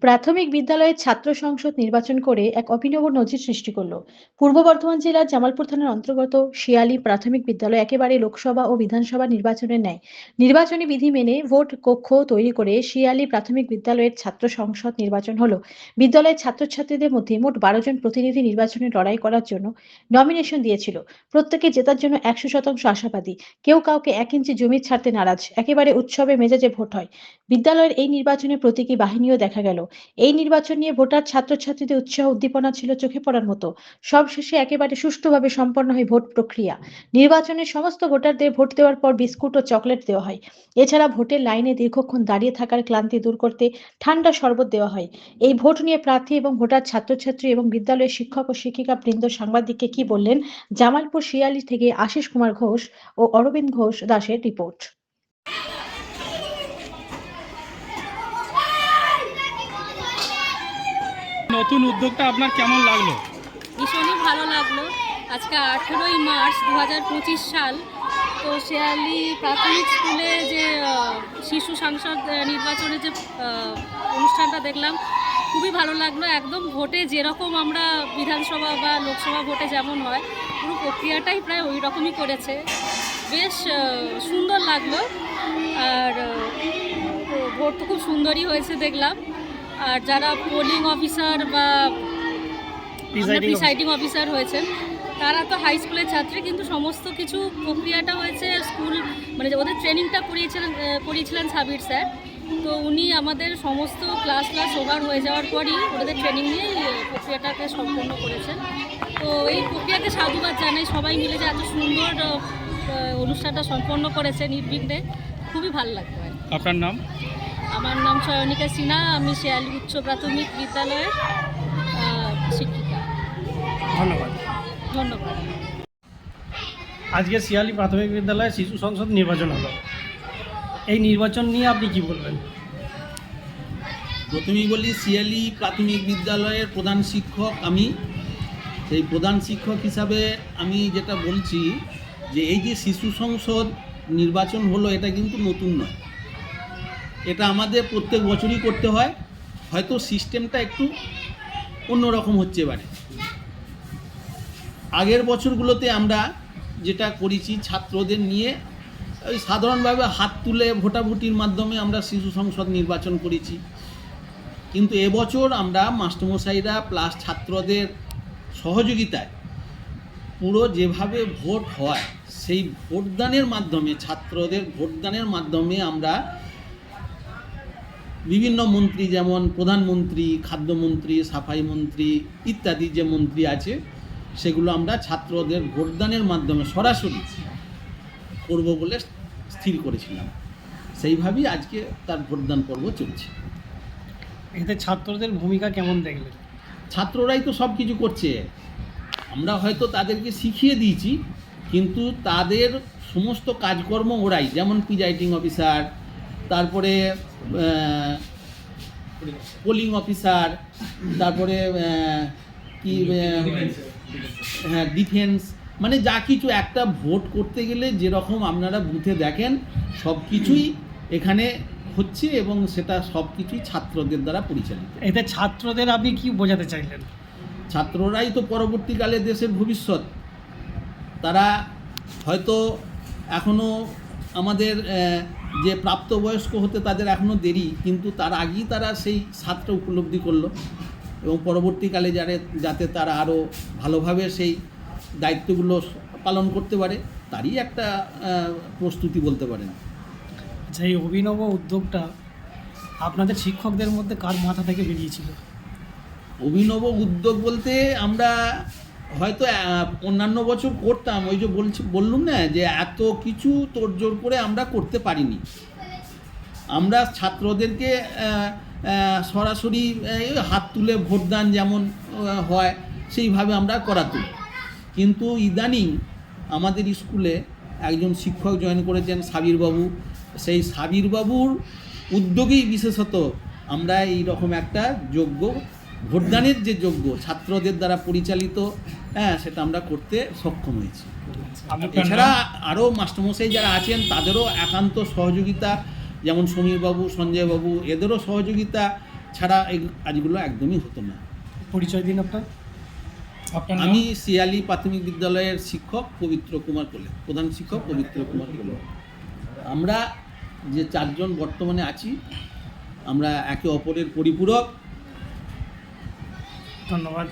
প্রাথমিক বিদ্যালয়ের ছাত্র সংসদ নির্বাচন করে এক অভিনব নজির সৃষ্টি করলো। পূর্ব বর্ধমান জেলার জামালপুর থানার অন্তর্গত শিয়ালী প্রাথমিক বিদ্যালয় একেবারে লোকসভা ও বিধানসভা নির্বাচনের ন্যায় নির্বাচনী বিধি মেনে ভোট কক্ষ তৈরি করে শিয়ালী প্রাথমিক বিদ্যালয়ের ছাত্র সংসদ নির্বাচন হলো। বিদ্যালয়ের ছাত্রছাত্রীদের মধ্যে মোট 12 জন প্রতিনিধি নির্বাচনে লড়াই করার জন্য নমিনেশন দিয়েছিল। প্রত্যেকে জেতার জন্য 100% আশাবাদী। কেউ কাউকে 1 ইঞ্চি জমি ছাড়তে নারাজ। একেবারে উৎসবে মেজাজে ভোট হয়। বিদ্যালয়ের এই নির্বাচনে প্রতীকী বাহিনীও দেখা গেল। এই নির্বাচন নিয়ে ভোটার ছাত্রছাত্রীদের উৎসাহ উদ্দীপনা ছিল চোখে পড়ার মতো। সবশেষে একেবারে সুষ্ঠুভাবে সম্পন্ন হয় ভোট প্রক্রিয়া। নির্বাচনের সমস্ত ভোটারদের ভোট দেওয়ার পর বিস্কুট ও চকলেট দেওয়া হয়। এছাড়া ভোটের লাইনে দীর্ঘক্ষণ দাঁড়িয়ে থাকার ক্লান্তি দূর করতে ঠান্ডা শরবত দেওয়া হয়। এই ভোট নিয়ে প্রার্থী এবং ভোটার ছাত্রছাত্রী এবং বিদ্যালয়ের শিক্ষক ও শিক্ষিকা বৃন্দ সাংবাদিককে কি বললেন, জামালপুর শিয়ালী থেকে আশিস কুমার ঘোষ ও অরবিন্দ ঘোষ দাসের রিপোর্ট। নতুন উদ্যোগটা আপনার কেমন লাগলো? ভীষণই ভালো লাগলো। আজকে 18ই মার্চ 2025 সাল। তো শেয়ালী প্রাথমিক স্কুলে যে শিশু সংসদ নির্বাচনের যে অনুষ্ঠানটা দেখলাম, খুবই ভালো লাগলো। একদম ভোটে যেরকম আমরা বিধানসভা বা লোকসভা ভোটে যেমন হয়, পুরো প্রক্রিয়াটাই প্রায় ওই রকমই করেছে। বেশ সুন্দর লাগলো। আর ভোট তো খুব সুন্দরই হয়েছে দেখলাম। আর যারা পোলিং অফিসার বা প্রিসাইডিং অফিসার হয়েছেন, তারা তো হাই স্কুলের ছাত্রী, কিন্তু সমস্ত কিছু প্রক্রিয়াটা হয়েছে স্কুল, মানে ওদের ট্রেনিংটা করিয়েছিলেন সাবির স্যার। তো উনি আমাদের সমস্ত ক্লাস ওভার হয়ে যাওয়ার পরই ওদের ট্রেনিং নিয়ে প্রক্রিয়াটাকে সম্পন্ন করেছেন। তো এই প্রক্রিয়াকে সাধুবাদ জানাই, সবাই মিলে যে এত সুন্দর অনুষ্ঠানটা সম্পন্ন করেছে নির্বিঘ্নে, খুবই ভালো লাগবে। আপনার নাম? আমার নাম চয়নিকা সিনহা, আমি শিয়ালী উচ্চ প্রাথমিক বিদ্যালয়ের শিক্ষিকা। ধন্যবাদ। ধন্যবাদ। আজকে শিয়ালী প্রাথমিক বিদ্যালয়ে শিশু সংসদ নির্বাচন হলো। এই নির্বাচন নিয়ে আপনি কি বলবেন? প্রথমেই বলি, শিয়ালী প্রাথমিক বিদ্যালয়ের প্রধান শিক্ষক আমি। সেই প্রধান শিক্ষক হিসাবে আমি যেটা বলছি যে এই যে শিশু সংসদ নির্বাচন হলো, এটা কিন্তু নতুন নয়। এটা আমাদের প্রত্যেক বছরই করতে হয়। হয়তো সিস্টেমটা একটু অন্যরকম হচ্ছে এবারে। আগের বছরগুলোতে আমরা যেটা করেছি, ছাত্রদের নিয়ে ওই সাধারণভাবে হাত তুলে ভোটাভুটির মাধ্যমে আমরা শিশু সংসদ নির্বাচন করেছি। কিন্তু এবছর আমরা মাস্টারমশাইরা প্লাস ছাত্রদের সহযোগিতায় পুরো যেভাবে ভোট হয়, সেই ভোটদানের মাধ্যমে, ছাত্রদের ভোটদানের মাধ্যমে আমরা বিভিন্ন মন্ত্রী, যেমন প্রধানমন্ত্রী, খাদ্যমন্ত্রী, সাফাই মন্ত্রী ইত্যাদি যে মন্ত্রী আছে, সেগুলো আমরা ছাত্রদের ভোটদানের মাধ্যমে সরাসরি করব বলে স্থির করেছিলাম। সেইভাবেই আজকে তার ভোটদান পর্ব চলছে। এতে ছাত্রদের ভূমিকা কেমন দেখলেন? ছাত্ররাই তো সব কিছু করছে। আমরা হয়তো তাদেরকে শিখিয়ে দিয়েছি, কিন্তু তাদের সমস্ত কাজকর্ম ওরাই, যেমন প্রিজাইডিং অফিসার, তারপরে পোলিং অফিসার, তারপরে কি হ্যাঁ ডিফেন্স, মানে যা কিছু একটা ভোট করতে গেলে যেরকম আপনারা বুথে দেখেন, সব কিছুই এখানে হচ্ছে এবং সেটা সব কিছুই ছাত্রদের দ্বারা পরিচালিত। এতে ছাত্রদের আপনি কি বোঝাতে চাইলেন? ছাত্ররাই তো পরবর্তীকালে দেশের ভবিষ্যৎ। তারা হয়তো এখনও আমাদের যে প্রাপ্তবয়স্ক হতে তাদের এখনও দেরি, কিন্তু তার আগেই তারা সেই স্বাদটা উপলব্ধি করলো এবং পরবর্তীকালে যাতে তারা আরও ভালোভাবে সেই দায়িত্বগুলো পালন করতে পারে, তারই একটা প্রস্তুতি বলতে পারেন। আচ্ছা, এই অভিনব উদ্যোগটা আপনাদের শিক্ষকদের মধ্যে কার মাথা থেকে বেরিয়েছিল? অভিনব উদ্যোগ বলতে, আমরা হয়তো অন্যান্য বছর করতাম, ওই যে বললুম না যে এত কিছু তোড়জোড় করে আমরা করতে পারিনি। আমরা ছাত্রদেরকে সরাসরি হাত তুলে ভোটদান যেমন হয় সেইভাবে আমরা করাতাম। কিন্তু ইদানিং আমাদের স্কুলে একজন শিক্ষক জয়েন করেছেন, সাবিরবাবু। সেই সাবিরবাবুর উদ্যোগেই বিশেষত আমরা এই রকম একটা যোগ্য ভোটদানের যে যোগ্য ছাত্রদের দ্বারা পরিচালিত, সেটা আমরা করতে সক্ষম হয়েছি। এছাড়া আরও মাস্টারমশাই যারা আছেন তাদেরও একান্ত সহযোগিতা, যেমন সমীরবাবু, সঞ্জয়বাবু, এদেরও সহযোগিতা ছাড়া এই কাজগুলো একদমই হতো না। পরিচয় দিন আপনার। আপনার নাম? আমি শিয়ালি প্রাথমিক বিদ্যালয়ের শিক্ষক পবিত্র কুমার কোলে, প্রধান শিক্ষক পবিত্র কুমার কোলে। আমরা যে 4 জন বর্তমানে আছি, আমরা একে অপরের পরিপূরক। ধন্যবাদ।